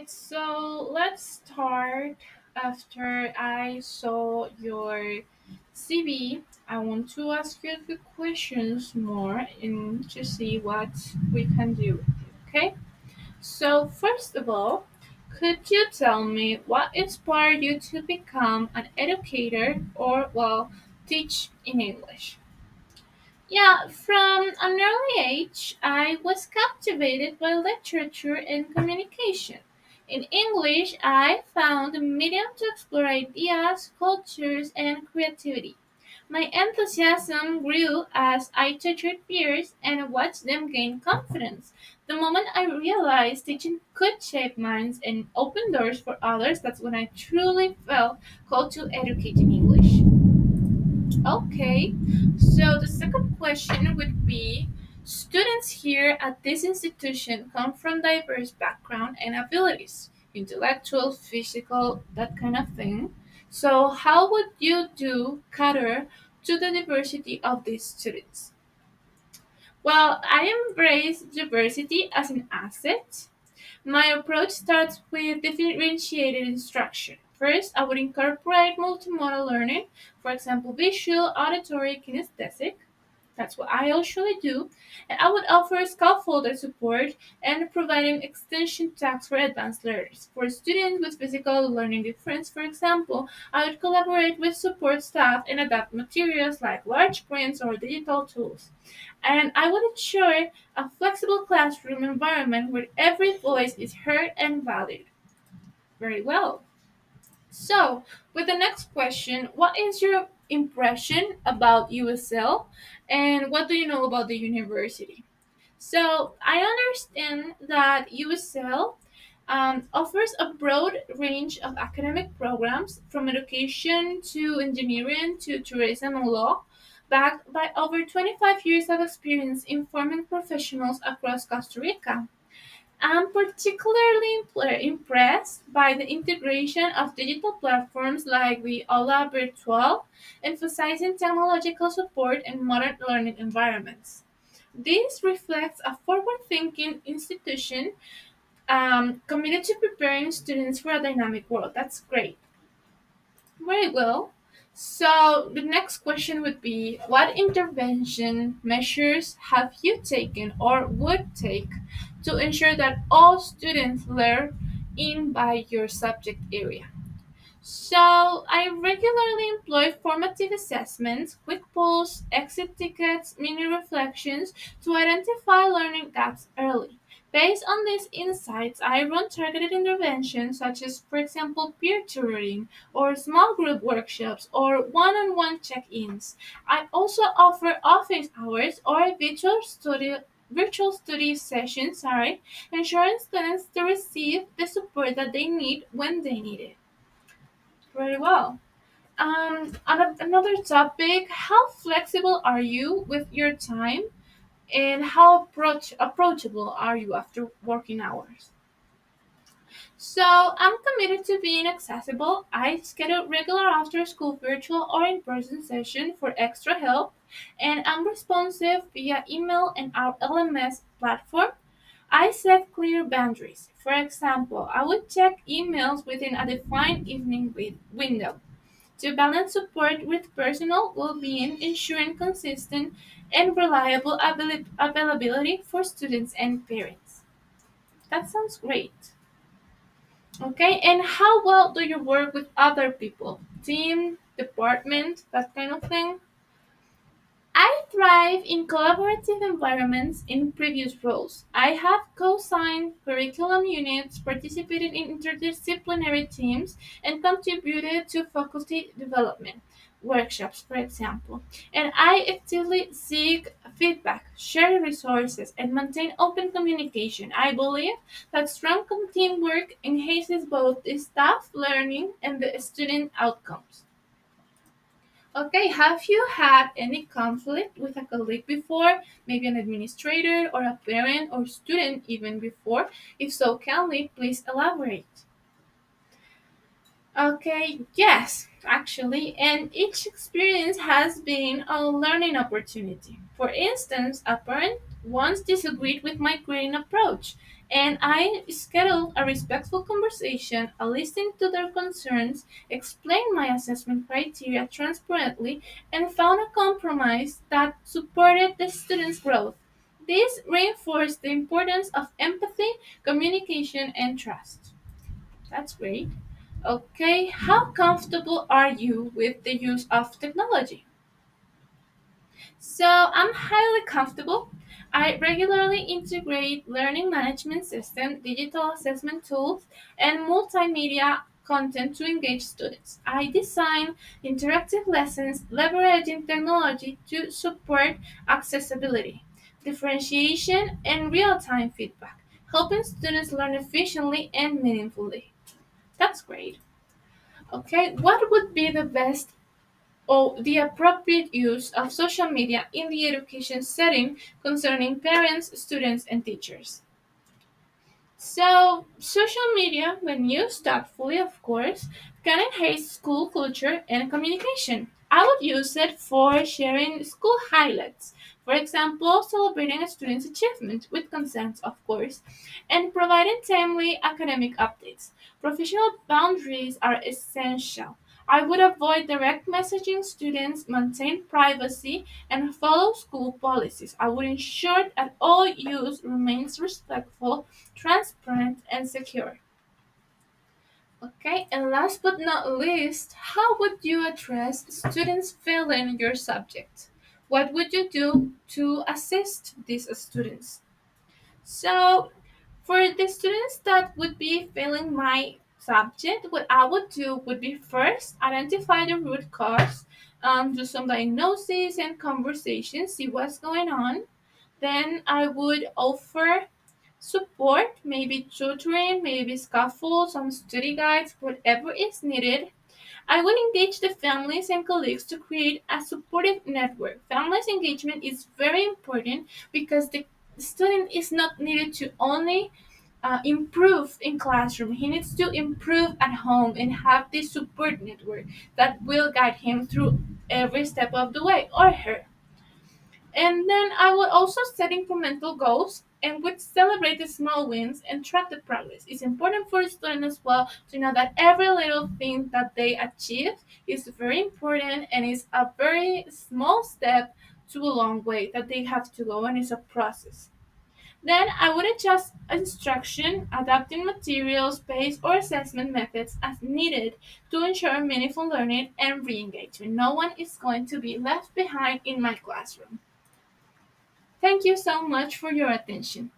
so let's start. After I saw your CV, I want to ask you a few questions more and to see what we can do. Okay? So, first of all, could you tell me what inspired you to become an educator or, well, teach in English? Yeah, from an early age, I was captivated by literature and communication. In English, I found a medium to explore ideas, cultures, and creativity. My enthusiasm grew as I tutored peers and watched them gain confidence. The moment I realized teaching could shape minds and open doors for others, that's when I truly felt called to educate in English. Okay, so the second question would be students here at this institution come from diverse background and abilities, intellectual, physical, that kind of thing. So how would you do cater to the diversity of these students? Well, I embrace diversity as an asset. My approach starts with differentiated instruction. First, I would incorporate multimodal learning, for example, visual, auditory, kinesthetic. That's what I usually do. And I would offer scaffolder support and providing extension tasks for advanced learners. For students with physical learning difference, for example, I would collaborate with support staff and adapt materials like large prints or digital tools. And I would ensure a flexible classroom environment where every voice is heard and valued. Very well. So, with the next question, what is your impression about USL and what do you know about the university? So, I understand that USL offers a broad range of academic programs from education to engineering to tourism and law, backed by over 25 years of experience informing professionals across Costa Rica. I'm particularly impressed by the integration of digital platforms like the Aula Virtual, emphasizing technological support in modern learning environments. This reflects a forward thinking institution committed to preparing students for a dynamic world. That's great. Very well. So the next question would be what intervention measures have you taken or would take to ensure that all students learn in by your subject area? So I regularly employ formative assessments, quick polls, exit tickets, mini reflections to identify learning gaps early. Based on these insights, I run targeted interventions such as, for example, peer tutoring or small group workshops or one-on-one check-ins. I also offer office hours or virtual study sessions, ensuring students to receive the support that they need when they need it. Very well. Another topic, how flexible are you with your time and how approachable are you after working hours? So, I'm committed to being accessible. I schedule regular after school virtual or in person session for extra help, and I'm responsive via email and our LMS platform. I set clear boundaries. For example, I would check emails within a defined evening window to balance support with personal well-being, ensuring consistent and reliable availability for students and parents. That sounds great. Okay, and how well do you work with other people? Team, department, that kind of thing? I thrive in collaborative environments in previous roles. I have co-signed curriculum units, participated in interdisciplinary teams, and contributed to faculty development workshops, for example. And I actively seek feedback, share resources, and maintain open communication. I believe that strong teamwork enhances both the staff learning and the student outcomes. Okay, have you had any conflict with a colleague before? Maybe an administrator or a parent or student even before? If so, can we please elaborate? Okay, yes, actually, and each experience has been a learning opportunity. For instance, a parent once disagreed with my grading approach, And I scheduled a respectful conversation, I listened to their concerns, explained my assessment criteria transparently, and found a compromise that supported the students' growth. This reinforced the importance of empathy, communication, and trust. That's great. Okay, how comfortable are you with the use of technology? So I'm highly comfortable. I regularly integrate learning management system, digital assessment tools, and multimedia content to engage students. I design interactive lessons leveraging technology to support accessibility, differentiation, and real-time feedback, helping students learn efficiently and meaningfully. That's great. Okay, what would be the best or the appropriate use of social media in the education setting concerning parents, students, and teachers? So, social media, when used thoughtfully, of course, can enhance school culture and communication. I would use it for sharing school highlights, for example, celebrating a student's achievement with consent, of course, and providing timely academic updates. Professional boundaries are essential. I would avoid direct messaging students, maintain privacy, and follow school policies. I would ensure that all use remains respectful, transparent, and secure. Okay, and last but not least, how would you address students failing your subject? What would you do to assist these students? So, for the students that would be failing my subject, what I would do would be first identify the root cause, do some diagnosis and conversation, see what's going on. Then I would offer support, maybe tutoring, maybe scaffold, some study guides, whatever is needed. I will engage the families and colleagues to create a supportive network. Families engagement is very important because the student is not needed to only improve in classroom. He needs to improve at home and have this support network that will guide him through every step of the way, or her. And then I would also set incremental goals and would celebrate the small wins and track the progress. It's important for a student as well to know that every little thing that they achieve is very important and is a very small step to a long way that they have to go and it's a process. Then I would adjust instruction, adapting materials, pace, or assessment methods as needed to ensure meaningful learning and re-engagement. No one is going to be left behind in my classroom. Thank you so much for your attention.